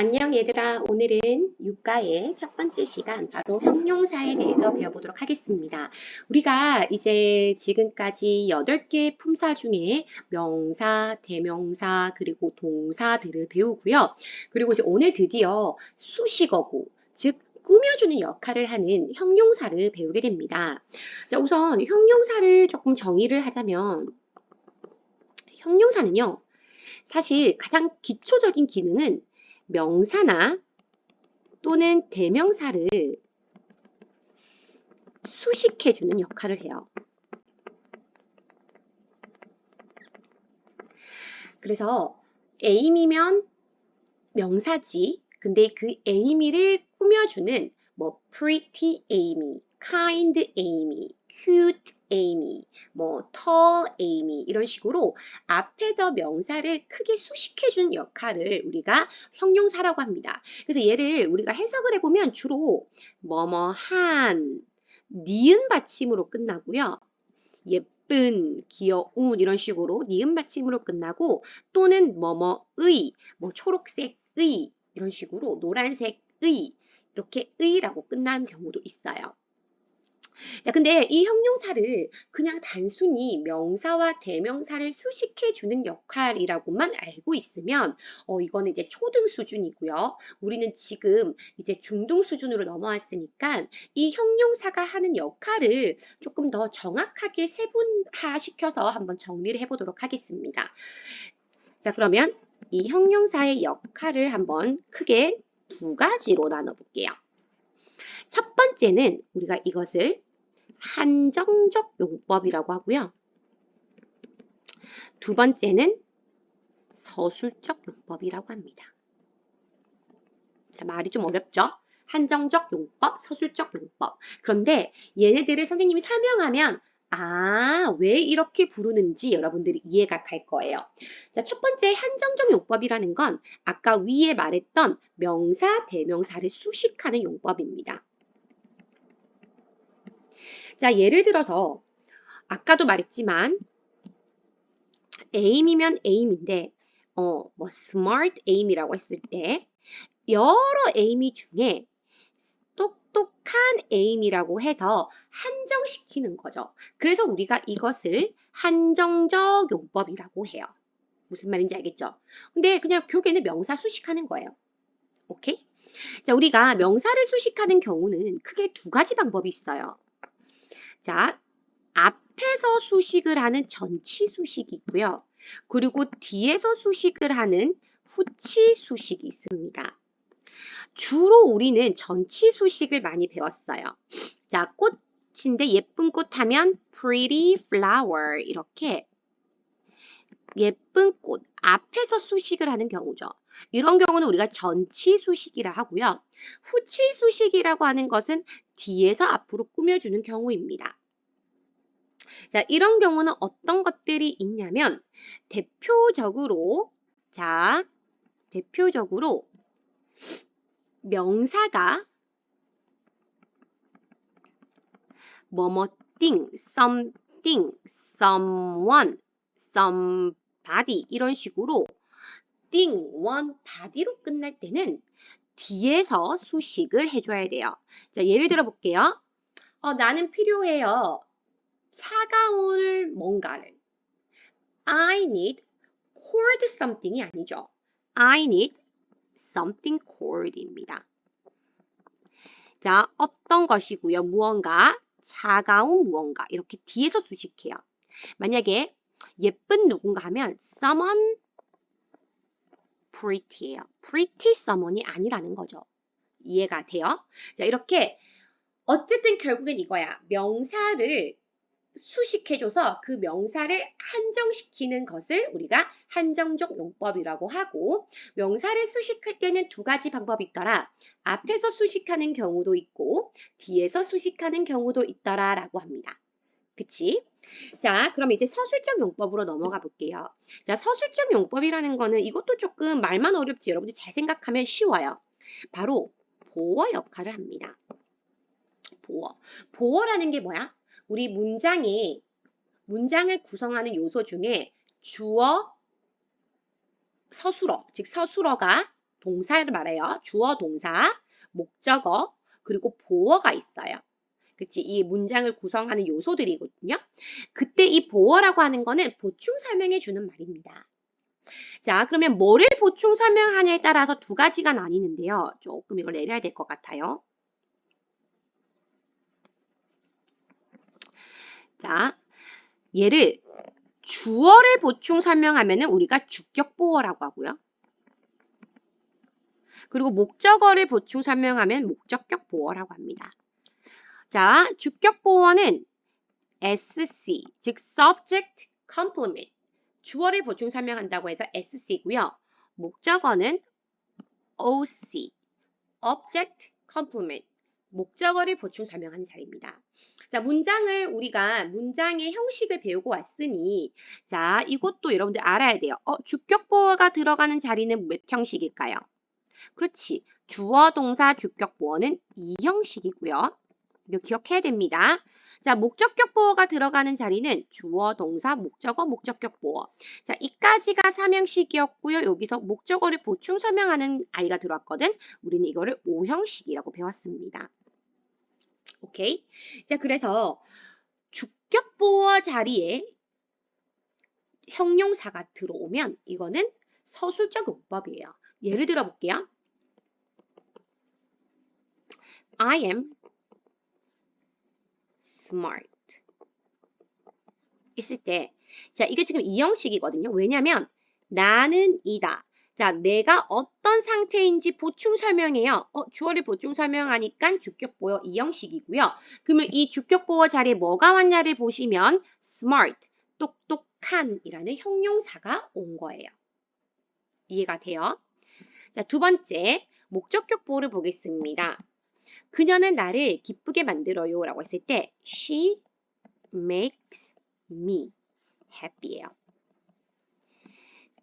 안녕 얘들아. 오늘은 육가의 첫 번째 시간 바로 형용사에 대해서 배워보도록 하겠습니다. 우리가 이제 지금까지 8개 품사 중에 명사, 대명사, 그리고 동사들을 배우고요. 그리고 이제 오늘 드디어 수식어구, 즉 꾸며주는 역할을 하는 형용사를 배우게 됩니다. 자, 우선 형용사를 조금 정의를 하자면 형용사는요. 사실 가장 기초적인 기능은 명사나 또는 대명사를 수식해주는 역할을 해요. 그래서 aim이면 명사지. 근데 그 amy를 꾸며주는 뭐 pretty Amy, kind Amy, cute Amy, 뭐 tall Amy 이런 식으로 앞에서 명사를 크게 수식해주는 역할을 우리가 형용사라고 합니다. 그래서 얘를 우리가 해석을 해보면 주로 뭐뭐한, 니은 받침으로 끝나고요. 예쁜, 귀여운 이런 식으로 니은 받침으로 끝나고 또는 뭐뭐의, 뭐 초록색의 이런 식으로 노란색의 이렇게 의라고 끝나는 경우도 있어요. 자, 근데 이 형용사를 그냥 단순히 명사와 대명사를 수식해주는 역할이라고만 알고 있으면 이거는 이제 초등 수준이고요. 우리는 지금 이제 중등 수준으로 넘어왔으니까 이 형용사가 하는 역할을 조금 더 정확하게 세분화시켜서 한번 정리를 해보도록 하겠습니다. 자, 그러면 이 형용사의 역할을 한번 크게 두 가지로 나눠볼게요. 첫 번째는 우리가 이것을 한정적 용법이라고 하고요. 두 번째는 서술적 용법이라고 합니다. 자, 말이 좀 어렵죠? 한정적 용법, 서술적 용법. 그런데 얘네들을 선생님이 설명하면 왜 이렇게 부르는지 여러분들이 이해가 갈 거예요. 자, 첫 번째 한정적 용법이라는 건 아까 위에 말했던 명사, 대명사를 수식하는 용법입니다. 자, 예를 들어서 아까도 말했지만 aim이면 aim인데 뭐 smart aim이라고 했을 때 여러 aim 중에 똑똑한 aim이라고 해서 한정시키는 거죠. 그래서 우리가 이것을 한정적 용법이라고 해요. 무슨 말인지 알겠죠? 근데 그냥 교계는 명사 수식하는 거예요. 오케이? 자, 우리가 명사를 수식하는 경우는 크게 두 가지 방법이 있어요. 자, 앞에서 수식을 하는 전치 수식이 있고요. 그리고 뒤에서 수식을 하는 후치 수식이 있습니다. 주로 우리는 전치 수식을 많이 배웠어요. 자, 꽃인데 예쁜 꽃 하면 pretty flower 이렇게 예쁜 꽃 앞에서 수식을 하는 경우죠. 이런 경우는 우리가 전치 수식이라 하고요. 후치 수식이라고 하는 것은 뒤에서 앞으로 꾸며주는 경우입니다. 자, 이런 경우는 어떤 것들이 있냐면 대표적으로 명사가 뭐뭐띵, something, someone, somebody 이런 식으로 thing, one, body로 끝날 때는 뒤에서 수식을 해줘야 돼요. 자, 예를 들어 볼게요. 나는 필요해요. 차가운 뭔가를. I need cold something이 아니죠. I need something cold입니다. 자, 어떤 것이고요. 무언가, 차가운 무언가 이렇게 뒤에서 수식해요. 만약에 예쁜 누군가 하면 someone pretty예요. pretty someone이 아니라는 거죠. 이해가 돼요? 자, 이렇게 어쨌든 결국엔 이거야. 명사를 수식해줘서 그 명사를 한정시키는 것을 우리가 한정적 용법이라고 하고 명사를 수식할 때는 두 가지 방법이 있더라. 앞에서 수식하는 경우도 있고 뒤에서 수식하는 경우도 있더라 라고 합니다. 그치? 자, 그럼 이제 서술적 용법으로 넘어가 볼게요. 자, 서술적 용법이라는 거는 이것도 조금 말만 어렵지 여러분들 잘 생각하면 쉬워요. 바로 보어 역할을 합니다. 보어. 보어라는 게 뭐야? 우리 문장을 구성하는 요소 중에 주어, 서술어, 즉 서술어가 동사를 말해요. 주어, 동사, 목적어, 그리고 보어가 있어요. 그치? 이 문장을 구성하는 요소들이거든요. 그때 이 보어라고 하는 거는 보충 설명해 주는 말입니다. 자, 그러면 뭐를 보충 설명하냐에 따라서 두 가지가 나뉘는데요. 조금 이걸 내려야 될 것 같아요. 자, 얘를 주어를 보충 설명하면은 우리가 주격 보어라고 하고요. 그리고 목적어를 보충 설명하면 목적격 보어라고 합니다. 자, 주격 보어는 SC, 즉 subject complement. 주어를 보충 설명한다고 해서 SC고요. 목적어는 OC, object complement. 목적어를 보충 설명하는 자리입니다. 자, 우리가 문장의 형식을 배우고 왔으니, 자, 이것도 여러분들 알아야 돼요. 주격 보어가 들어가는 자리는 몇 형식일까요? 그렇지. 주어, 동사, 주격 보어는 이 형식이고요. 이거 기억해야 됩니다. 자, 목적격 보어가 들어가는 자리는 주어, 동사, 목적어, 목적격 보어. 자, 이까지가 3형식이었고요. 여기서 목적어를 보충 설명하는 아이가 들어왔거든. 우리는 이거를 5형식이라고 배웠습니다. 오케이? 자, 그래서 주격 보어 자리에 형용사가 들어오면 이거는 서술적 용법이에요. 예를 들어 볼게요. I am smart. 있을 때, 자, 이게 지금 이 형식이거든요. 왜냐면 나는 이다. 자, 내가 어떤 상태인지 보충 설명해요. 주어를 보충 설명하니까 주격 보어 이 형식이고요. 그러면 이 주격 보어 자리에 뭐가 왔냐를 보시면 smart, 똑똑한이라는 형용사가 온 거예요. 이해가 돼요? 자, 두 번째, 목적격 보어를 보겠습니다. 그녀는 나를 기쁘게 만들어요 라고 했을 때 she makes me happy예요.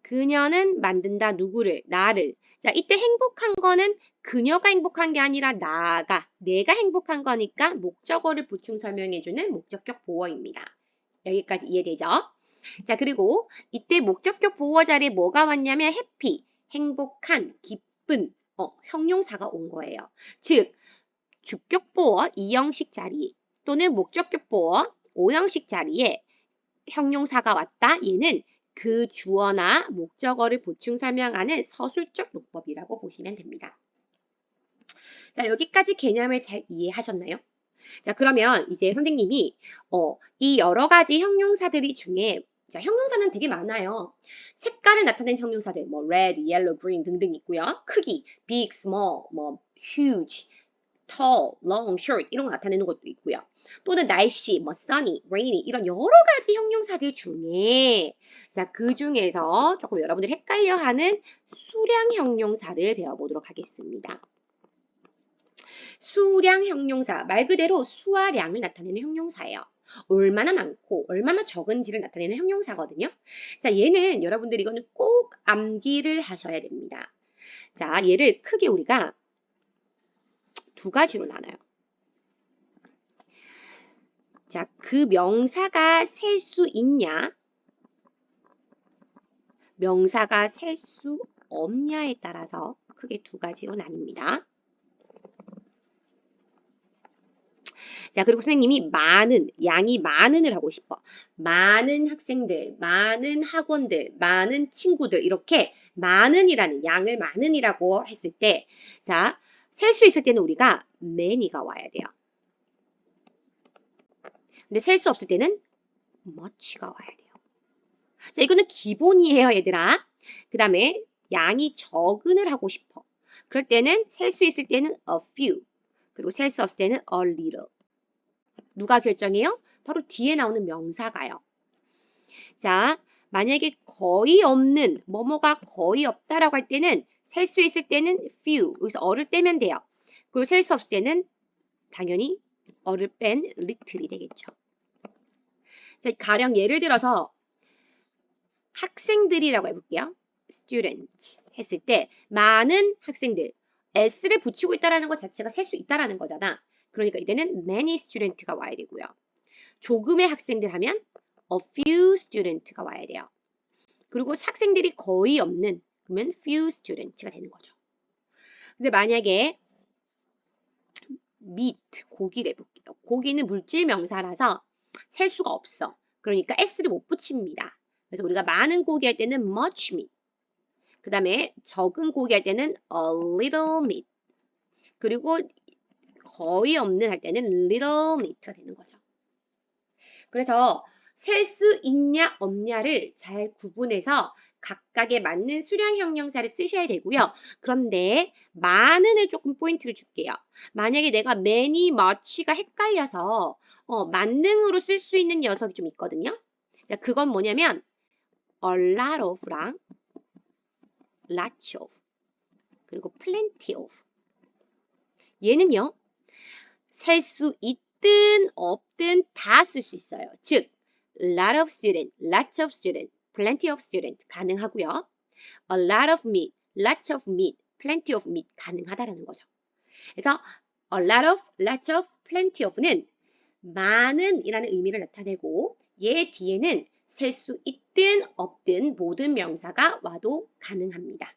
그녀는 만든다 누구를? 나를. 자, 이때 행복한 거는 그녀가 행복한 게 아니라 내가 행복한 거니까 목적어를 보충 설명해주는 목적격 보어입니다. 여기까지 이해되죠? 자, 그리고 이때 목적격 보어 자리에 뭐가 왔냐면 happy, 행복한, 기쁜 형용사가 온 거예요. 즉, 주격 보어 2형식 자리 또는 목적격 보어 5형식 자리에 형용사가 왔다. 얘는 그 주어나 목적어를 보충 설명하는 서술적 용법이라고 보시면 됩니다. 자, 여기까지 개념을 잘 이해하셨나요? 자, 그러면 이제 선생님이 이 여러 가지 형용사들이 중에 자, 형용사는 되게 많아요. 색깔을 나타내는 형용사들, 뭐 red, yellow, green 등등 있고요. 크기, big, small, 뭐 huge, tall, long, short 이런 거 나타내는 것도 있고요. 또는 날씨, 뭐 sunny, rainy 이런 여러 가지 형용사들 중에 자, 그 중에서 조금 여러분들이 헷갈려하는 수량 형용사를 배워보도록 하겠습니다. 수량 형용사, 말 그대로 수와 량을 나타내는 형용사예요. 얼마나 많고 얼마나 적은지를 나타내는 형용사거든요. 자, 얘는 여러분들이 이거는 꼭 암기를 하셔야 됩니다. 자, 얘를 크게 우리가 두 가지로 나눠요. 자, 그 명사가 셀 수 있냐? 명사가 셀 수 없냐에 따라서 크게 두 가지로 나뉩니다. 자, 그리고 선생님이 양이 많은을 하고 싶어. 많은 학생들, 많은 학원들, 많은 친구들 이렇게 많은이라는 양을 많은이라고 했을 때 자, 셀 수 있을 때는 우리가 many가 와야 돼요. 근데 셀 수 없을 때는 much가 와야 돼요. 자, 이거는 기본이에요, 얘들아. 그 다음에 양이 적은을 하고 싶어. 그럴 때는 셀 수 있을 때는 a few. 그리고 셀 수 없을 때는 a little. 누가 결정해요? 바로 뒤에 나오는 명사가요. 자, 만약에 거의 없는, 뭐뭐가 거의 없다라고 할 때는 셀 수 있을 때는 few. 여기서 어를 떼면 돼요. 그리고 셀 수 없을 때는 당연히 어를 뺀 little이 되겠죠. 자, 가령 예를 들어서 학생들이라고 해볼게요. student 했을 때 많은 학생들 s를 붙이고 있다라는 것 자체가 셀 수 있다라는 거잖아. 그러니까 이때는 many student가 와야 되고요. 조금의 학생들 하면 a few student가 와야 돼요. 그리고 학생들이 거의 없는 그러면 few student가 되는 거죠. 근데 만약에 meat, 고기를 해볼게요. 고기는 물질 명사라서 셀 수가 없어. 그러니까 s를 못 붙입니다. 그래서 우리가 많은 고기 할 때는 much meat. 그 다음에 적은 고기 할 때는 a little meat. 그리고 거의 없는 할 때는 little meat가 되는 거죠. 그래서 셀 수 있냐 없냐를 잘 구분해서 각각에 맞는 수량 형용사를 쓰셔야 되고요. 그런데 많은을 조금 포인트를 줄게요. 만약에 내가 many, much가 헷갈려서 만능으로 쓸 수 있는 녀석이 좀 있거든요. 자, 그건 뭐냐면 a lot of랑 lots of 그리고 plenty of 얘는요. 셀 수 있든 없든 다 쓸 수 있어요. 즉 lot of student, lots of student, plenty of student 가능하고요. a lot of meat, lots of meat, plenty of meat 가능하다라는 거죠. 그래서 a lot of, lots of, plenty of는 많은 이라는 의미를 나타내고 얘 뒤에는 셀 수 있든 없든 모든 명사가 와도 가능합니다.